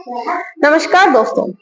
नमस्कार दोस्तों।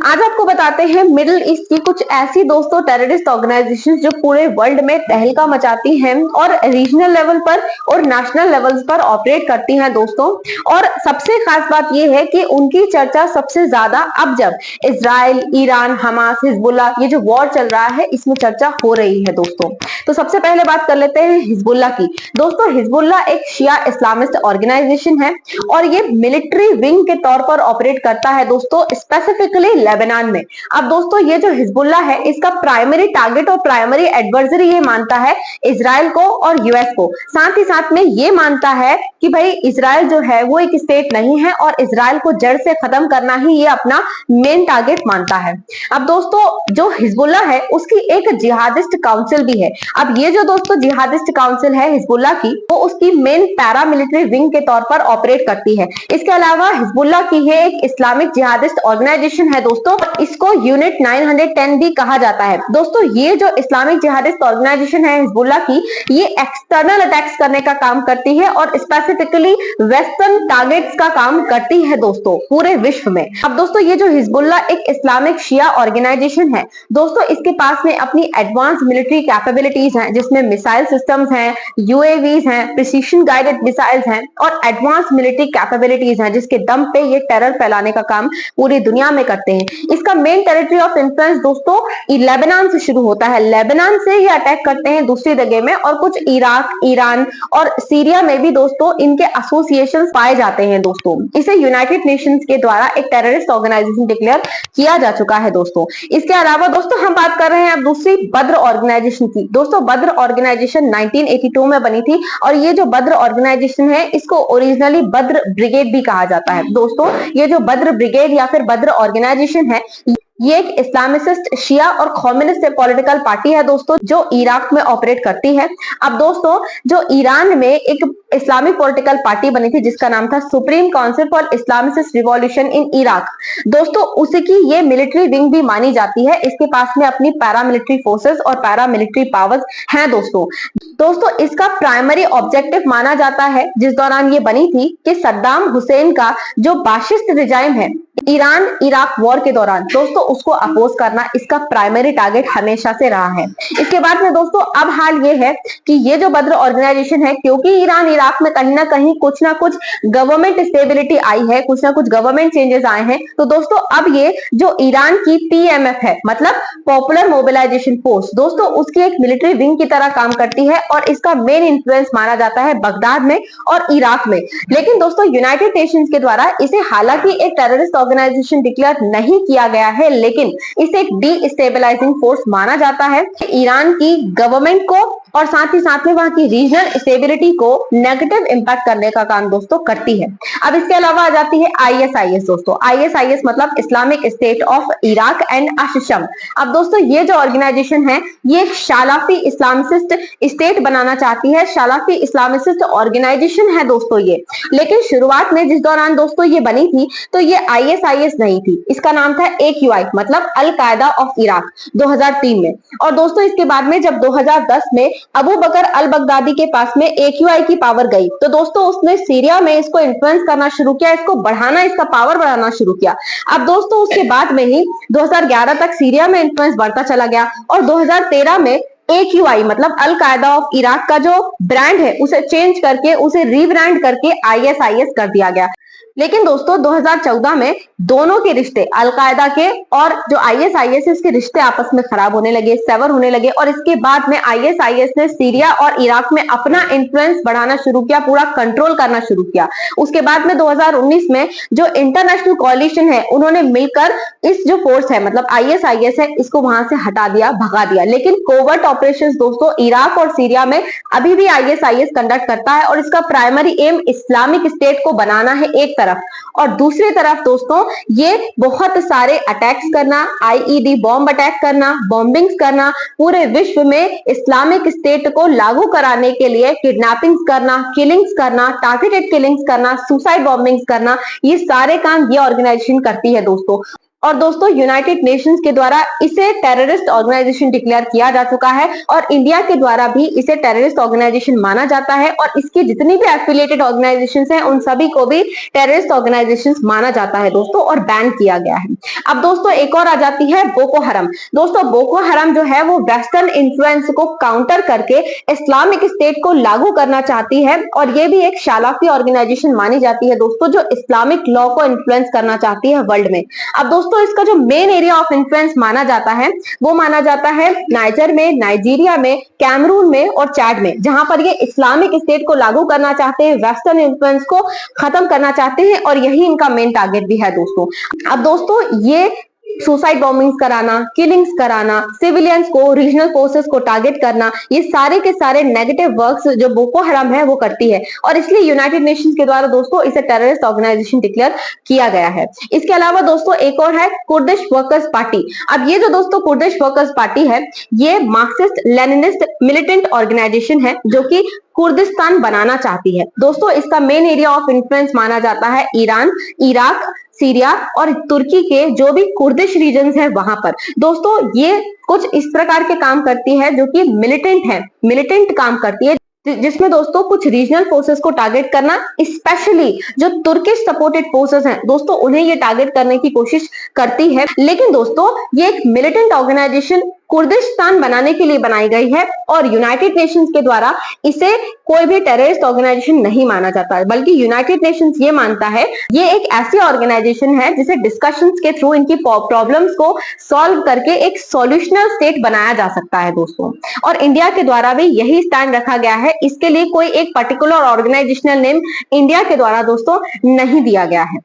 आज आपको बताते हैं मिडिल ईस्ट की कुछ ऐसी दोस्तों टेररिस्ट ऑर्गेनाइजेशंस जो पूरे वर्ल्ड में तहलका मचाती हैं और रीजनल लेवल पर और नेशनल लेवल्स पर ऑपरेट करती हैं दोस्तों। और सबसे खास बात यह है कि उनकी चर्चा सबसे ज्यादा अब जब इजराइल, ईरान, हमास, हिजबुल्ला ये जो वॉर चल रहा है इसमें चर्चा हो रही है दोस्तों। तो सबसे पहले बात कर लेते हैं हिजबुल्ला की। दोस्तों हिजबुल्ला एक शिया इस्लामिस्ट ऑर्गेनाइजेशन है और ये मिलिट्री विंग के तौर पर ऑपरेट करता है दोस्तों, स्पेसिफिकली लेबनान में। अब दोस्तों ये जो हिजबुल्ला है इसका प्राइमरी टारगेट और प्राइमरी एडवर्सरी ये मानता है इजराइल को और यूएस को। साथ ही साथ में ये मानता है कि भाई इजराइल जो है वो एक स्टेट नहीं है और इजराइल को जड़ से खत्म करना ही ये अपना मेन टारगेट मानता है। अब दोस्तों जो हिजबुल्ला है उसकी एक जिहादिस्ट काउंसिल भी है। अब ये जो दोस्तों जिहादिस्ट काउंसिल है हिजबुल्ला की वो उसकी मेन पैरामिलिट्री विंग के तौर पर ऑपरेट करती है। इसके अलावा हिजबुल्ला की है एक इस्लामिक जिहादिस्ट ऑर्गेनाइजेशन है दोस्तों, इसको यूनिट 910 भी कहा जाता है। दोस्तों ये जो इस्लामिक जिहादिस्ट ऑर्गेनाइजेशन है हिजबुल्ला की ये एक्सटर्नल अटैक्स करने का काम करती है और स्पेसिफिकली वेस्टर्न टारगेट्स का काम करती है दोस्तों पूरे विश्व में। अब दोस्तों ये जो हिजबुल्ला एक इस्लामिक शिया ऑर्गेनाइजेशन है दोस्तों, इसके पास में अपनी एडवांस मिलिट्री कैपेबिलिटीज हैं जिसमें मिसाइल सिस्टम्स हैं, यूएवीज हैं, प्रिसीशन गाइडेड मिसाइल्स हैं और एडवांस मिलिट्री कैपेबिलिटीज हैं जिसके दम पे ये टेरर फैलाने का काम पूरी दुनिया में करते हैं। इसका मेन टेरिटरी ऑफ इन्फ्लुएंस दोस्तों लेबनान से शुरू होता है। लेबनान से ये अटैक करते हैं दूसरी जगह में और कुछ इराक, ईरान और सीरिया में भी दोस्तों इनके एसोसिएशंस पाए जाते हैं दोस्तों। इसे यूनाइटेड नेशंस के द्वारा एक टेररिस्ट ऑर्गेनाइजेशन डिक्लेयर किया जा चुका है दोस्तों। इसके अलावा दोस्तों हम बात कर रहे हैं अब दूसरी बद्र ऑर्गेनाइजेशन की। दोस्तों बद्र ऑर्गेनाइजेशन 1982 में बनी थी और ये जो बद्र ऑर्गेनाइजेशन है इसको ओरिजिनली बद्र ब्रिगेड भी कहा जाता है दोस्तों। ये जो बद्र ब्रिगेड या फिर बद्र ऑर्गेनाइजेशन है ये एक इस्लामिस्ट शिया और कम्युनिस्ट पॉलिटिकल पार्टी है दोस्तों जो इराक में ऑपरेट करती है। अब दोस्तों जो ईरान में एक इस्लामिक पॉलिटिकल पार्टी बनी थी जिसका नाम था supreme council for Islamist revolution in Iraq, दोस्तों उसकी ये मिलिट्री विंग भी मानी जाती है। इसके पास में अपनी पैरामिलिट्री फोर्सेस और पैरामिलिट्री पावर्स हैं दोस्तों। दोस्तों इसका प्राइमरी ऑब्जेक्टिव माना जाता है जिस दौरान ये बनी थी कि सद्दाम हुसैन का जो बाशिस्ट रिजाइम है ईरान इराक वॉर के दौरान दोस्तों उसको अपोज करना इसका प्राइमरी टारगेट हमेशा से रहा है। इसके बाद में दोस्तों अब हाल ये है कि ये जो बद्र ऑर्गेनाइजेशन है क्योंकि ईरान इराक में कहीं ना कुछ गवर्नमेंट स्टेबिलिटी आई है, कुछ ना कुछ गवर्नमेंट चेंजेस आए हैं, तो दोस्तों अब ये जो ईरान की पीएमएफ है मतलब पॉपुलर मोबिलाइजेशन फोर्स दोस्तों उसकी एक मिलिट्री विंग की तरह काम करती है और इसका मेन इंफ्लुएंस माना जाता है बगदाद में और इराक में। लेकिन दोस्तों यूनाइटेड नेशंस के द्वारा इसे हालांकि एक टेररिस्ट ऑर्गेनाइजेशन डिक्लेयर नहीं किया गया है लेकिन इसे एक डीस्टेबलाइजिंग फोर्स माना जाता है। ईरान की गवर्नमेंट को और साथ ही साथ में वहां की रीजनल स्टेबिलिटी को नेगेटिव इंपैक्ट करने का काम दोस्तों करती है। अब इसके अलावा आ जाती है आईएसआईएस दोस्तों। आईएसआईएस मतलब Islamic State of Iraq and ash Sham. अब दोस्तों ये जो ऑर्गेनाइजेशन है ये एक शालाफी इस्लामिस्ट स्टेट बनाना चाहती है, शालाफी इस्लामिस्ट ऑर्गेनाइजेशन है दोस्तों ये। लेकिन शुरुआत में जिस दौरान दोस्तों ये बनी थी तो ये आईएसआईएस नहीं थी, इसका नाम था एक्यूआई मतलब अल कायदा ऑफ इराक 2003 में। और दोस्तों इसके बाद में जब 2010 में अबू बकर अल बगदादी के पास में एक्यूआई की पावर गई तो दोस्तों उसने सीरिया में इसको इन्फ्लुएंस करना शुरू किया, इसको बढ़ाना, इसका पावर बढ़ाना शुरू किया। अब दोस्तों उसके बाद में ही 2011 तक सीरिया में इन्फ्लुएंस बढ़ता चला गया और 2013 में एक्यूआई मतलब अल कायदा ऑफ इराक का जो ब्रांड है उसे चेंज करके उसे रीब्रांड करके आईएसआईएस कर दिया गया। लेकिन दोस्तों 2014 में दोनों के रिश्ते अल कायदा के और जो आईएसआईएस है इसके रिश्ते आपस में खराब होने लगे, सेवर होने लगे और इसके बाद में आईएसआईएस ने सीरिया और इराक में अपना इन्फ्लुएंस बढ़ाना शुरू किया, पूरा कंट्रोल करना शुरू किया। उसके बाद में 2019 में जो इंटरनेशनल कोalition है उन्होंने मिलकर इस जो फोर्स है मतलब आईएसआईएस है इसको वहां से हटा दिया, भगा दिया। लेकिन कोवर्ट ऑपरेशंस दोस्तों इराक और सीरिया में अभी भी आईएसआईएस कंडक्ट करता है और इसका प्राइमरी एम इस्लामिक स्टेट को बनाना है एक तरफ और दूसरी तरफ दोस्तों ये बहुत सारे अटैक्स करना, आईईडी बॉम्ब अटैक करना, बॉम्बिंग्स करना, पूरे विश्व में इस्लामिक स्टेट को लागू कराने के लिए किडनैपिंग्स करना, किलिंग्स करना, टारगेटेड किलिंग्स करना, सुसाइड बॉम्बिंग्स करना, ये सारे काम ये ऑर्गेनाइजेशन करती है दोस्तों। और दोस्तों यूनाइटेड नेशंस के द्वारा इसे टेररिस्ट ऑर्गेनाइजेशन डिक्लेयर किया जा चुका है और इंडिया के द्वारा भी इसे टेररिस्ट ऑर्गेनाइजेशन माना जाता है और इसकी जितनी भी एफिलिएटेड ऑर्गेनाइजेशंस हैं उन सभी को भी टेररिस्ट ऑर्गेनाइजेशंस माना जाता है दोस्तों और बैन किया गया है। अब दोस्तों एक और आ जाती है बोको हरम। दोस्तों बोको हरम जो है वो वेस्टर्न इन्फ्लुएंस को काउंटर करके इस्लामिक स्टेट को लागू करना चाहती है और ये भी एक शालाफी ऑर्गेनाइजेशन मानी जाती है दोस्तों जो इस्लामिक लॉ को इन्फ्लुएंस करना चाहती है वर्ल्ड में। अब दोस्तों इसका जो मेन एरिया ऑफ इन्फ्लुएंस माना जाता है वो माना जाता है नाइजर में, नाइजीरिया में, कैमरून में और चैड में, जहां पर ये इस्लामिक स्टेट को लागू करना चाहते हैं, वेस्टर्न इन्फ्लुएंस को खत्म करना चाहते हैं और यही इनका मेन टारगेट भी है दोस्तों। अब दोस्तों ये सुसाइड बॉम्बिंग्स कराना, किलिंग्स कराना, सिविलियंस को, रीजनल फोर्सेस को टारगेट करना, ये सारे के सारे नेगेटिव वर्क्स जो बोको हराम है वो करती है और इसलिए यूनाइटेड नेशंस के द्वारा दोस्तों इसे टेररिस्ट ऑर्गेनाइजेशन डिक्लेयर किया गया है। इसके अलावा दोस्तों एक और है कुर्दिश वर्कर्स पार्टी। अब ये जो दोस्तों कुर्दिश वर्कर्स पार्टी है ये मार्क्सिस्ट लेनिनिस्ट मिलिटेंट ऑर्गेनाइजेशन है जो कि कुर्दिस्तान बनाना चाहती है दोस्तों। इसका मेन एरिया ऑफ इन्फ्लुएंस माना जाता है ईरान, इराक, सीरिया और तुर्की के जो भी कुर्दिश रीजन्स है वहां पर। दोस्तों ये कुछ इस प्रकार के काम करती है जो कि मिलिटेंट है, मिलिटेंट काम करती है जिसमें दोस्तों कुछ रीजनल फोर्सेस को टारगेट करना, स्पेशली जो तुर्किश सपोर्टेड फोर्सेस हैं दोस्तों उन्हें ये टारगेट करने की कोशिश करती है। लेकिन दोस्तों ये एक मिलिटेंट ऑर्गेनाइजेशन कुर्दिस्तान बनाने के लिए बनाई गई है और यूनाइटेड नेशंस के द्वारा इसे कोई भी टेररिस्ट ऑर्गेनाइजेशन नहीं माना जाता है, बल्कि यूनाइटेड नेशंस ये मानता है ये एक ऐसी ऑर्गेनाइजेशन है जिसे डिस्कशंस के थ्रू इनकी प्रॉब्लम्स को सॉल्व करके एक सॉल्यूशनल स्टेट बनाया जा सकता है दोस्तों। और इंडिया के द्वारा भी यही स्टैंड रखा गया है, इसके लिए कोई एक पर्टिकुलर ऑर्गेनाइजेशनल नेम इंडिया के द्वारा दोस्तों नहीं दिया गया है।